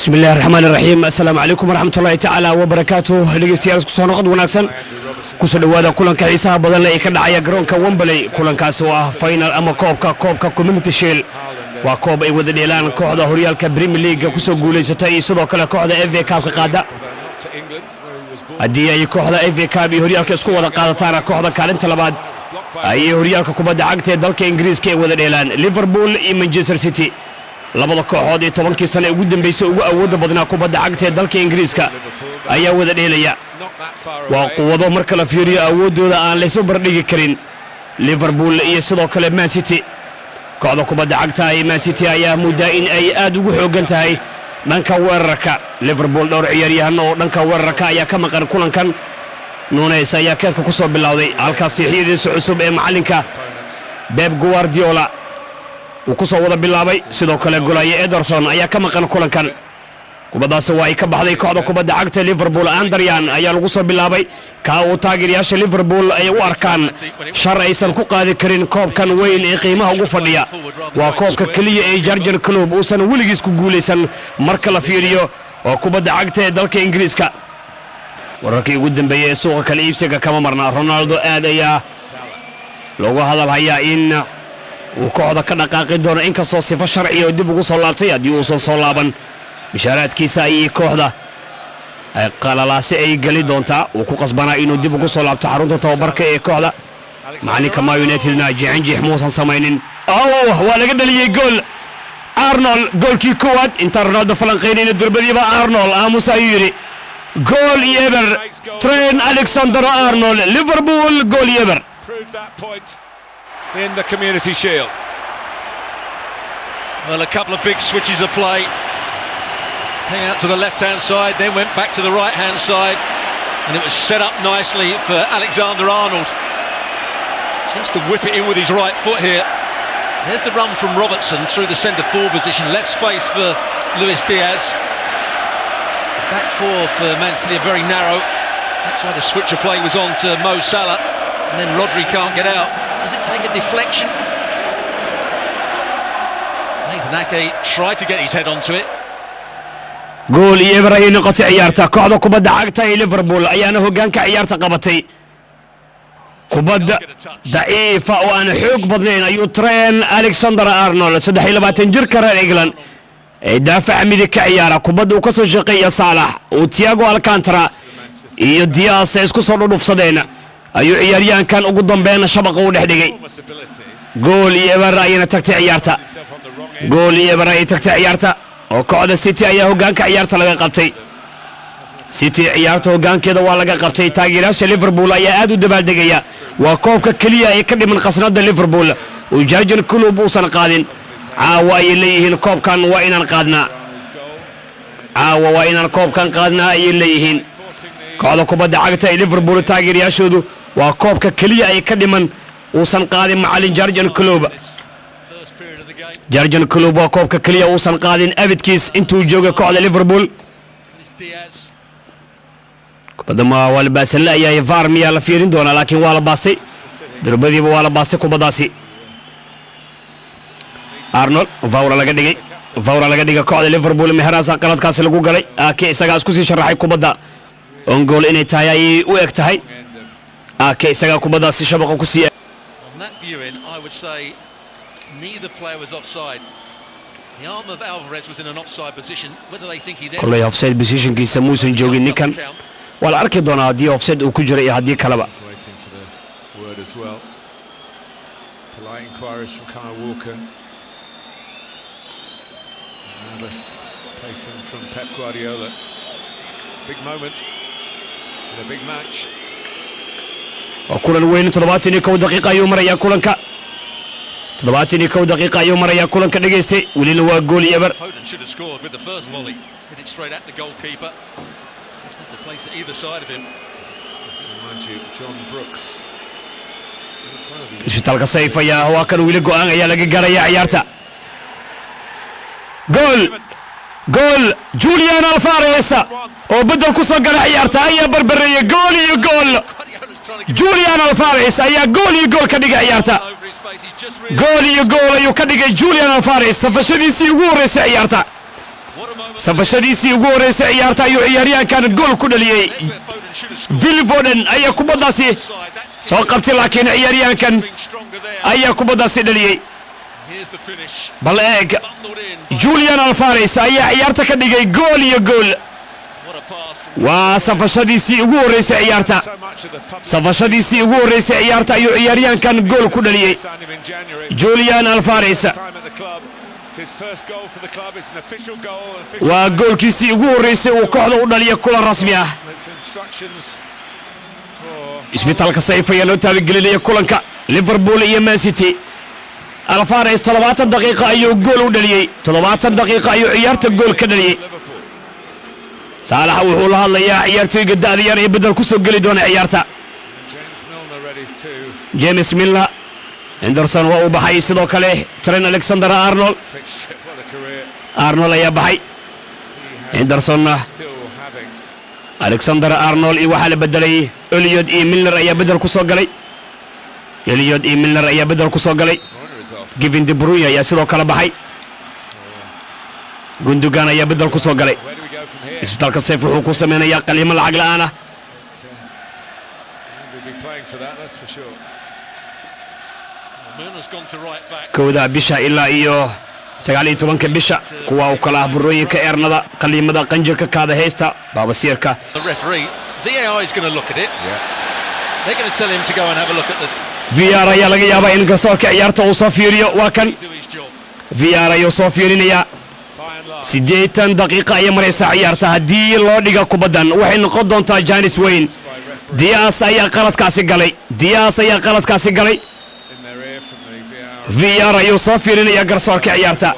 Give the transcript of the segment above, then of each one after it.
بسم الله الرحمن الرحيم السلام عليكم ورحمة الله تعالى وبركاته dhegeystayaal ku soo noqod wanaagsan ku soo dhawaada kulanka xiisaha badan ee ka dhacaya garoonka Wembley kulankaas oo ah final ama koobka Community Shield waa koob ay wada dheelaan kooxda horyaalka Premier League ku soo guuleysatay sidoo kale kooxda FA Cup ka qaada hadii ay kooxda FA Cup iyo horyaalka isku wada qaadataan kooxda kaalinta labaad ay horyaalka kubadda cagta ee dalka Ingiriiska ay wada dheelaan Liverpool iyo Manchester City labada kooxood ee 10 sano ugu dambeysay ugu awood badnaa kubadda cagta ee dalka Ingiriiska ayaa wada dheelaya waa quwado marka la fiiriyo awoodooda aan la soo bardhigi karin Liverpool iyo sidoo kale Man City kooxda kubadda cagta ee Man City ayaa muddo in ay aad ugu xoogan tahay dhanka weerarka Liverpool dhowr ciyaaryahan oo dhanka weerarka ayaa ka maqan kulankan Nunes ayaa keedka ku soo bilowday halkaas xiidiisa cusub ee macalinka Pep Guardiola uu ku soo wada bilaabay sidoo kale golaya Ederson ayaa ka maqan kulankan kubadaas waa ay ka baxday kooxda kubadda cagta Liverpool Andrian ayaa lagu soo bilaabay ka uu taageerayaasha Liverpool ay u arkaan shar aysan ku qaadi karin koobkan weyn ee qiimaha ugu fadhiya waa koobka kaliya ee Jurgen Klopp uusan weligiis ku guuleysan marka la fiiriyo oo kubadda cagta ee dalka Ingiriiska wararkii ugu dambeeyay ee suuqa kala iibsiga kama marna Ronaldo aad ayaa loogu hadal hayaa in uu kooxda ka dhaqaaqi doono inkastoo sifo sharci oo dib ugu soo laabtay hadii uu soo laaban bishaaraadkiisa ay kooxda ay qalalaasi ay gali doontaa uu ku qasbanaa inuu dib ugu soo laabto xarunta tababarka ee kooxda macalinka Man United jixinjix muusan samaynin waa laga dhaliyay gool Arnold goolkii koowaad inta Ronaldo falanqeynayna durbadiiba Arnold aamus ayuu yiri gool ever Trent Alexander-Arnold Liverpool gool ever in the Community Shield. Well, a couple of big switches of play. Came out to the left-hand side, then went back to the right-hand side, and it was set up nicely for Alexander-Arnold. Just to whip it in with his right foot here. There's the run from Robertson through the centre-forward position. Left space for Luis Diaz. The back four for Man City are very narrow. That's why the switch of play was on to Mo Salah. And then Rodri can't get out. Does it take a deflection? Nathan Ake tried to get his head onto it. gool ever ay noqotay ciyaarta kooxda kubadda cagta ee Liverpool ayaana hoggaanka ciyaarta qabatay kubadda daciifa oo aan xoog badnayn ayuu Trent Alexander-Arnold 23 jirka reer England ee daafac midig ka ciyaara kubadda uu ka soo shaqeeya Salah oo Thiago Alcantara iyo Diaz isku soo dhufsadeen ayuu ciyaaryahankan ugu dambeeyna shabaqa u dhexdhigay gool ever ayna tagtay ciyaarta gool ever ay tagtay ciyaarta oo kooxda City ayaa hoggaanka ciyaarta laga qabtay City ciyaarta hoggaankeeda waa laga qabtay taageerayaasha Liverpool ayaa aad u dabaaldegaya waa koobka kaliya ee ka dhiman qasnada Liverpool oo Jurgen Klopp uusan qaadin caawa ay leeyihiin koobkan waa inaan qaadnaa caawa waa inaan koobkan qaadnaa ay leeyihiin kooxda kubadda cagta ee Liverpool taageerayaashoodu waa koobka kaliya ay ka dhiman uusan qaadin macallin Jurgen Klopp Jurgen Klopp waa koobka kaliya uusan qaadin abidkiis intuu joogay kooxda Liverpool kubadda waa la baasan laayay VAR miyaa la fiirin doonaa laakiin waa la baasay darbadiiba waa la baasay kubadaasi Arnold Vaura laga dhigay kooxda Liverpool meherasa qaladkaas lagu galay Ake isaga isku sii sharaxay kubadda on goal inay tahay ay u eg tahay Ake isaga kubadaasi shabaqa ku sii on that viewing I would say neither player was offside. The arm of Alvarez was in an offside position. Whether they think he's kulay offside position kiisa muusan joogin ninkan wala arki doonaa hadii offside uu ku jiro iyo hadii kalaba polite inquiries from Kyle Walker. Nervous pacing from Pep Guardiola. Big moment in a big match. kulan weyn 71 daqiiqo ayuu marayaa kulanka 71 daqiiqo ayuu marayaa kulanka dhageystay waliina waa gool ever should have scored with the first volley. Hit it straight at the goalkeeper. Just had to place it either side of him. Mind you, John Brooks. isbitaalka Sayf ayaa waa kan wili go'aan ayaa laga gaaraya ciyaarta gool Julian Alvarez oo bedel ku soo galay ciyaarta ayaa barbareeyay gool iyo gool Julian Alvarez ayaa gool iyo gool ka dhigay ciyaarta gool iyo gool ayuu ka dhigay Julian Alvarez safashadiisii ugu horeysay ciyaarta safashadiisii ugu horeysay ciyaarta ayuu ciyaaryahankan gool ku dhaliyey. Phil Foden ayaa kubaddaasi soo qabtay, laakiin ciyaaryahankan ayaa kubaddaasi dhaliyey. bal eeg, Julian Alvarez ayaa ciyaarta ka dhigay gool iyo gool. waa safashadiisii ugu horeysay ciyaarta. safashadiisii ugu horeysay ciyaarta ayuu ciyaaryahankan gool ku dhaliyey. Julian Alvarez waa goolkiisii ugu horeysay uu kooxda u dhaliya kulan rasmi ah. isbitaalka sayf ayaa loo taabagelinaya kulanka Liverpool iyo Man City. Alvarez 70 daqiiqo ayuu gool u dhaliyey. 70 daqiiqo ayuu ciyaarta gool ka dhaliyey. Saalax wuxuu la hadlayaa ciyaartoyga da'da yar ee bedel ku soo gali doona ciyaarta. James Milner, Henderson waa u baxay, sidoo kale Trent Alexander-Arnold ayaa baxay. Henderson, Alexander-Arnold iyo waxaa la bedelay Elliot iyo Milner ayaa bedel ku soo galay. Kevin De Bruyne ayaa sidoo kale baxay. Gundogan ayaa bedel ku soo galay. isbitaalka sayf wuxuu ku sameynayaa qaliimo lacag la'aan ah. kowda bisha ilaa iyo 19 bisha kuwa u kala ah burooyinka eernada, qaliimada, qanjirka, kaada haysta, baabasiirka. VR ayaa laga yaabaa in garsoorka ciyaarta uu soo fiiriyo. waa kan VR ayuu soo fiirinayaa. 80 daqiiqo ayay maraysaa ciyaarta. haddii loo dhiga kubaddan waxay noqon doontaa Janis Wayne. Diaz ayaa qaladkaasi galay. VR ayuu soo fiirinayaa garsoorka ciyaarta.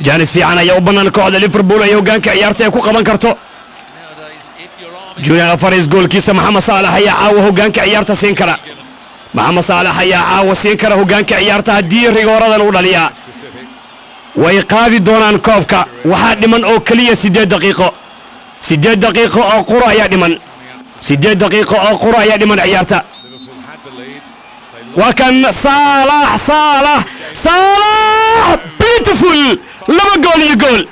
Janis fiican ayaa u bannaan kooxda Liverpool ay hoggaanka ciyaarta ay ku qaban karto. Julian Alvarez goolkiisa. Mohamed Salah ayaa caawa hoggaanka ciyaarta siin kara. hoggaanka ciyaarta haddii rigooradan u dhaliyaa. way qaadi doonaan koobka. waxaa dhiman oo keliya 8 daqiiqo. 8 daqiiqo oo qura ayaa dhiman. ciyaarta. waa kan Salah beautiful, 2 gool iyo gool.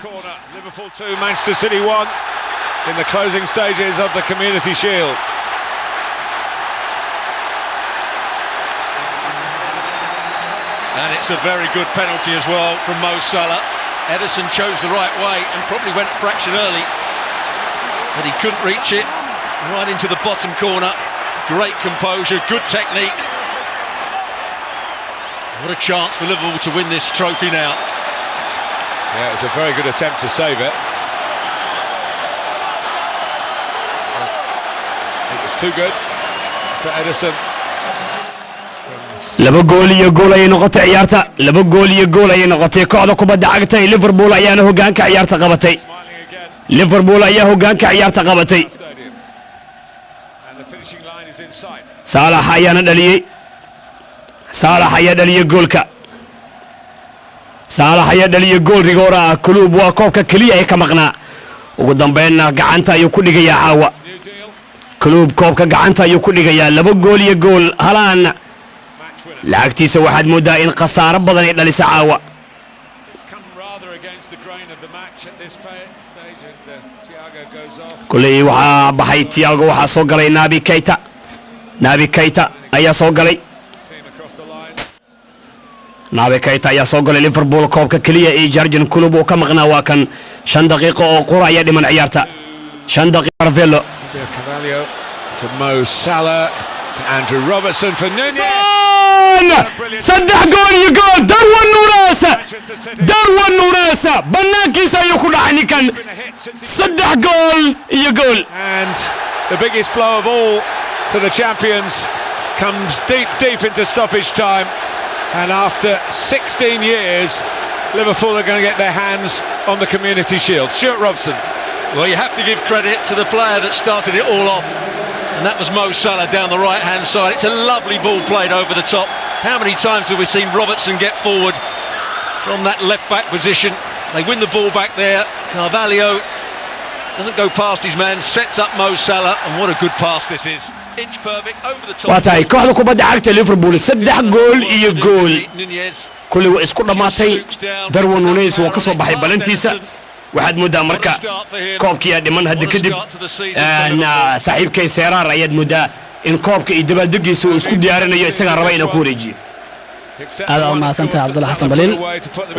Liverpool 2, Manchester City 1 in the closing stages of the Community Shield. And it's a very good penalty as well from Mo Salah. Ederson chose the right way and probably went a fraction early, but he couldn't reach it. Right into the bottom corner. Great composure, good technique. What a chance for Liverpool to win this trophy now. Yeah, it was a very good attempt to save it. It was too good for Ederson. 2 gool iyo gool ayay noqotay ciyaarta. 2 gool iyo gool ayay noqotay. kooxda kubadda cagta ee Liverpool ayaana hoggaanka ciyaarta qabatay. Salah ayaana dhaliyey. goolka. gool rigoora ah. Kulub waa koobka kaliya ee ka maqnaa. ugu dambeynna gacanta ayuu ku dhigayaa caawa. Kulub koobka gacanta ayuu ku dhigayaa. 2 gool iyo gool. halaan lacagtiisa waxaad moodaa in khasaaro badan ay dhalisa caawa. kuley waxaa baxay Thiago, waxaa soo galay Naby Keita ayaa soo galay. Liverpool koobka kaliya ee Jurgen Klopp uu ka maqnaa waa kan. 5 daqiiqo oo qura ayaa dhiman ciyaarta. 5 daqiiqo. Carvalho to Mo Salah to Andrew Robertson for Nunez. 3 gool iyo gool. Darwin Nunes banaankiisa ayuu ku dhacay ninkan. 3 gool iyo gool. And the biggest blow of all to the champions comes deep into stoppage time. And after 16 years, Liverpool are going to get their hands on the Community Shield. Stuart Robson. Well, you have to give credit to the player that started it all off, and that was Mo Salah down the right-hand side. It's a lovely ball played over the top. How many times have we seen Robertson get forward from that left-back position? They win the ball back there. Carvalho doesn't go past his man, sets up Mo Salah, and what a good pass this is. inch perfect over the top. waa tahay kooxda kubadda cagta Liverpool 3 gool iyo gool Nunez kulli waa isku dhamaatay. Darwin Nunez waa ka soo baxay balantiisa. waxaad moodaa marka koobkii dhiman hadda kadib saaxiibkay Seeraar ayaad moodaa in koobka iyo dabaaldegiisa uu isku diyaarinayo isaga raba inuu ku wareejiyo. aad u mahadsantahay Cabdulla Xasan Baliil.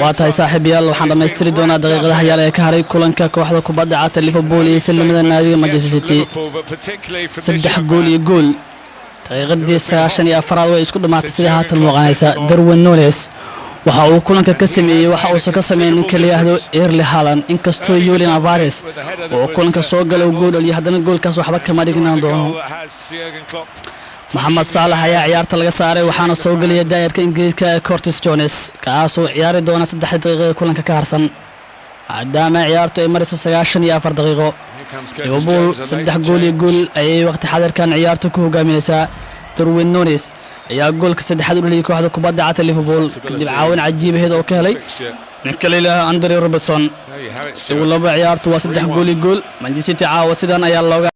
waa tahay saaxiibayaal waxaan dhammaystiri doonaa daqiiqadaha yar ee ka haray kulanka kooxda kubadda cagta Liverpool iyo Salmada naadiga Manchester City 3 gool iyo gool. daqiiqadii 94 way isku dhamaatay sida haatan muuqanaysa. Darwin Nunez waxa uu kulanka ka sameeyay waxa uu ka sameeyay ninka la yiraahdo Erling Haaland inkastoo Julian Alvarez oo kulanka soo galay gool iyo haddana goolkaas waxba kama dhignaan doono. Mohamed Salah ayaa ciyaarta laga saaray waxaana soo galay daayirka Ingiriiska Curtis Jones kaasoo ciyaari doona 3 daqiiqo kulanka ka harsan maadaama ciyaartu ay marayso 94 daqiiqo. Liverpool 3 gool iyo gool ayay waqti xadirkan ciyaartu ku hogaaminaysaa. Darwin Nunez ayaa goolka saddexaad u dhaliyay kooxda kubadda cagta Liverpool kadib caawin cajiib ah oo ka helay ninka la yiraahdo Andre Robertson. si walba ciyaartu waa 3 gool iyo gool. Manchester City caawa sidan ayaa looga